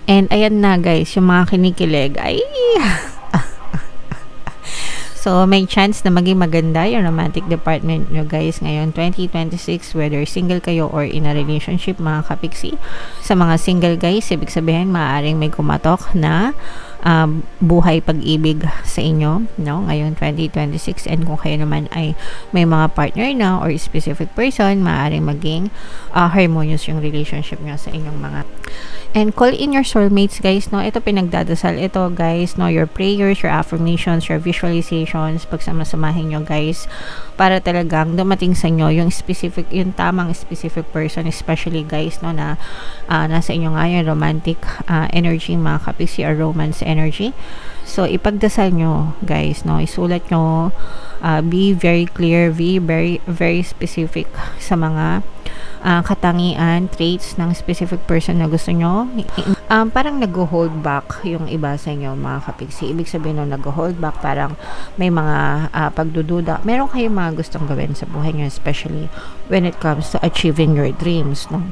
And ayan na guys, yung mga kinikilig ay so, may chance na maging maganda yung romantic department nyo guys ngayon 2026, whether single kayo or in a relationship mga kapiksi. Sa mga single guys, ibig sabihin maaaring may kumatok na buhay pag-ibig sa inyo no ngayon 2026, and kung kayo naman ay may mga partner na or specific person, maaaring maging harmonious yung relationship nyo sa inyong mga. And call in your soulmates guys, no? Ito pinagdadasal ito guys, no? Your prayers, your affirmations, your visualizations, pagsama-samahin nyo guys, para talagang dumating sa inyo yung specific, yung tamang specific person, especially guys, no? Na nasa inyo nga yung romantic energy mga kapiksi, or romance energy. So, ipagdasal nyo guys, no? Isulat nyo, be very clear, be very specific sa mga katangian, traits ng specific person na gusto nyo. Parang nag-hold back yung iba sa inyo mga kapiksi. Ibig sabihin nung nag-hold back, parang may mga pagdududa. Meron kayong mga gustong gawin sa buhay nyo, especially when it comes to achieving your dreams, no?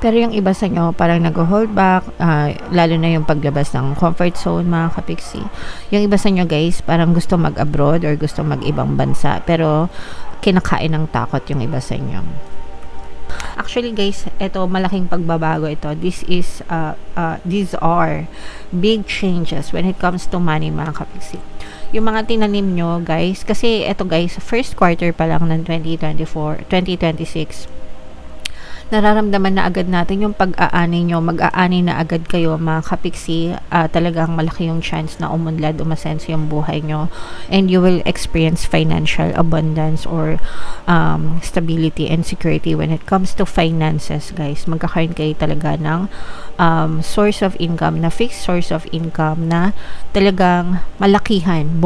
Pero yung iba sa inyo parang nag-hold back, lalo na yung paglabas ng comfort zone mga kapiksi. Yung iba sa inyo guys parang gusto mag-abroad or gusto mag-ibang bansa, pero kinakain ng takot yung iba sa inyo. Actually guys, ito malaking pagbabago ito. These are big changes when it comes to money mga kapiksi. Yung mga tinanim nyo guys, kasi ito guys, first quarter pa lang ng 2026, nararamdaman na agad natin yung pag-aani nyo. Mag-aani na agad kayo mga kapiksi. Talagang malaki yung chance na umunlad, umasenso yung buhay nyo, and you will experience financial abundance or stability and security when it comes to finances guys. Magkakaroon kayo talaga ng source of income, na fixed source of income na talagang malakihan,